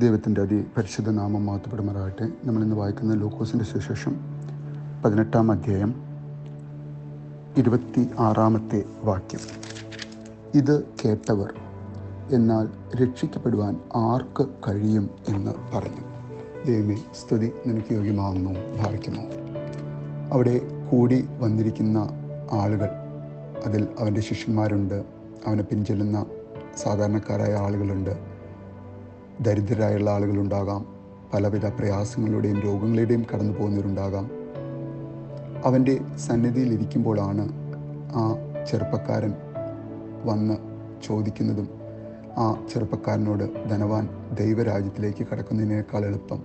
ദൈവത്തിൻ്റെ പരിശുദ്ധ നാമം മഹത്വപ്പെടുമാറാകട്ടെ. നമ്മളിന്ന് വായിക്കുന്ന ലൂക്കോസിൻ്റെ സുവിശേഷം 18-ാം അധ്യായം 26-ാമത്തെ വാക്യം. ഇത് കേട്ടവർ, എന്നാൽ രക്ഷിക്കപ്പെടുവാൻ ആർക്ക് കഴിയും എന്ന് പറഞ്ഞു. ദൈവമേ, സ്തുതി നിനക്ക് യോഗ്യമാകുന്നു, ഭാവിക്കുന്നു. അവിടെ കൂടി വന്നിരിക്കുന്ന ആളുകൾ, അതിൽ അവൻ്റെ ശിഷ്യന്മാരുണ്ട്, അവനെ പിൻചെല്ലുന്ന സാധാരണക്കാരായ ആളുകളുണ്ട്, ദരിദ്രരായുള്ള ആളുകളുണ്ടാകാം, പലവിധ പ്രയാസങ്ങളുടെയും രോഗങ്ങളുടെയും കടന്നു പോകുന്നവരുണ്ടാകാം. അവൻ്റെ സന്നിധിയിലിരിക്കുമ്പോഴാണ് ആ ചെറുപ്പക്കാരൻ വന്ന് ചോദിക്കുന്നതും ആ ചെറുപ്പക്കാരനോട് ധനവാൻ ദൈവരാജ്യത്തിലേക്ക് കടക്കുന്നതിനേക്കാൾ എളുപ്പം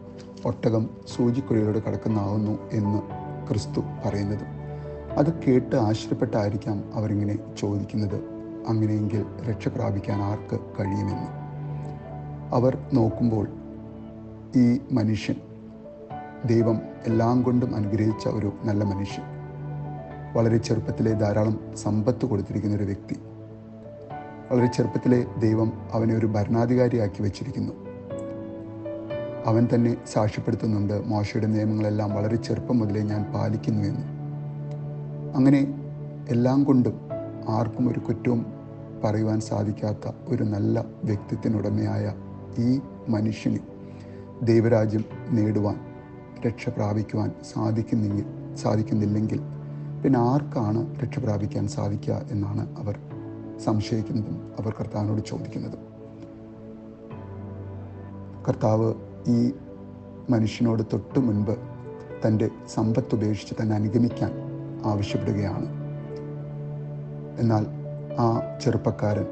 ഒട്ടകം സൂചിക്കുഴയിലൂടെ കടക്കുന്നതാവുന്നു എന്ന് ക്രിസ്തു പറയുന്നതും. അത് കേട്ട് ആശ്ചര്യപ്പെട്ടായിരിക്കാം അവരിങ്ങനെ ചോദിക്കുന്നത്, അങ്ങനെയെങ്കിൽ രക്ഷ പ്രാപിക്കാൻ ആർക്ക് കഴിയുമെന്ന്. അവർ നോക്കുമ്പോൾ ഈ മനുഷ്യൻ, ദൈവം എല്ലാം കൊണ്ടും അനുഗ്രഹിച്ച ഒരു നല്ല മനുഷ്യൻ, വളരെ ചെറുപ്പത്തിലെ ധാരാളം സമ്പത്ത് കൊടുത്തിരിക്കുന്ന ഒരു വ്യക്തി, വളരെ ചെറുപ്പത്തിലെ ദൈവം അവനെ ഒരു ഭരണാധികാരിയാക്കി വച്ചിരിക്കുന്നു. അവൻ തന്നെ സാക്ഷ്യപ്പെടുത്തുന്നുണ്ട്, മോശയുടെ നിയമങ്ങളെല്ലാം വളരെ ചെറുപ്പം മുതലേ ഞാൻ പാലിക്കുന്നു എന്ന്. അങ്ങനെ എല്ലാം കൊണ്ടും ആർക്കും ഒരു കുറ്റവും പറയുവാൻ സാധിക്കാത്ത ഒരു നല്ല വ്യക്തിത്വത്തിനുടമയായ ഈ മനുഷ്യന് ദൈവരാജ്യം നേടുവാൻ, രക്ഷ പ്രാപിക്കുവാൻ സാധിക്കുന്നില്ലെങ്കിൽ പിന്നെ ആർക്കാണ് രക്ഷ പ്രാപിക്കാൻ സാധിക്കുക എന്നാണ് അവർ സംശയിക്കുന്നതും അവർ കർത്താവിനോട് ചോദിക്കുന്നതും. കർത്താവ് ഈ മനുഷ്യനോട് തൊട്ടു മുൻപ് തൻ്റെ സമ്പത്ത് ഉപേക്ഷിച്ച് തന്നെ അനുഗമിക്കാൻ ആവശ്യപ്പെടുകയാണ്. എന്നാൽ ആ ചെറുപ്പക്കാരൻ,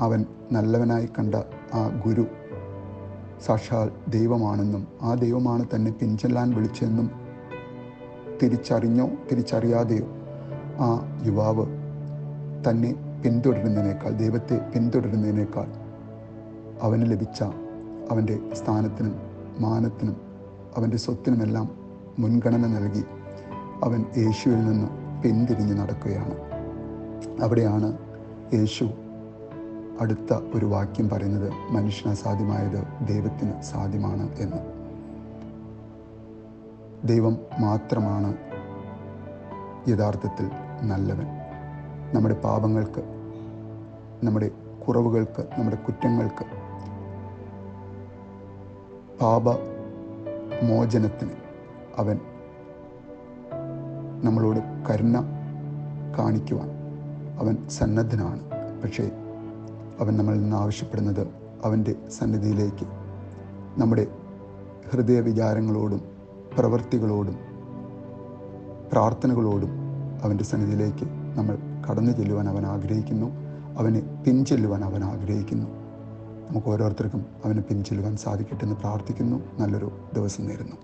അവൻ നല്ലവനായി കണ്ട ആ ഗുരു സാക്ഷാൽ ദൈവമാണെന്നും ആ ദൈവമാണ് തന്നെ പിൻചെല്ലാൻ വിളിച്ചെന്നും തിരിച്ചറിഞ്ഞോ തിരിച്ചറിയാതെയോ ആ യുവാവ് തന്നെ പിന്തുടരുന്നതിനേക്കാൾ, ദൈവത്തെ പിന്തുടരുന്നതിനേക്കാൾ അവന് ലഭിച്ച അവൻ്റെ സ്ഥാനത്തിനും മാനത്തിനും അവൻ്റെ സ്വത്തിനുമെല്ലാം മുൻഗണന നൽകി അവൻ യേശുവിൽ നിന്ന് പിന്തിരിഞ്ഞ് നടക്കുകയാണ്. അവിടെയാണ് യേശു അടുത്ത ഒരു വാക്യം പറയുന്നത്, മനുഷ്യന് അസാധ്യമായത് ദൈവത്തിന് സാധ്യമാണ് എന്ന്. ദൈവം മാത്രമാണ് യഥാർത്ഥത്തിൽ നല്ലവൻ. നമ്മുടെ പാപങ്ങൾക്ക്, നമ്മുടെ കുറവുകൾക്ക്, നമ്മുടെ കുറ്റങ്ങൾക്ക്, പാപമോചനത്തിന് അവൻ നമ്മളോട് കരുണ കാണിക്കുവാൻ അവൻ സന്നദ്ധനാണ്. പക്ഷേ അവൻ നമ്മളിൽ നിന്ന് ആവശ്യപ്പെടുന്നത് അവൻ്റെ സന്നിധിയിലേക്ക് നമ്മുടെ ഹൃദയ വിചാരങ്ങളോടും പ്രവൃത്തികളോടും പ്രാർത്ഥനകളോടും അവൻ്റെ സന്നിധിയിലേക്ക് നമ്മൾ കടന്നു ചെല്ലുവാൻ അവൻ ആഗ്രഹിക്കുന്നു. അവനെ പിൻചെല്ലുവാൻ അവൻ ആഗ്രഹിക്കുന്നു. നമുക്ക് ഓരോരുത്തർക്കും അവനെ പിൻചെല്ലുവാൻ സാധിക്കട്ടെ എന്ന് പ്രാർത്ഥിക്കുന്നു. നല്ലൊരു ദിവസം നേരുന്നു.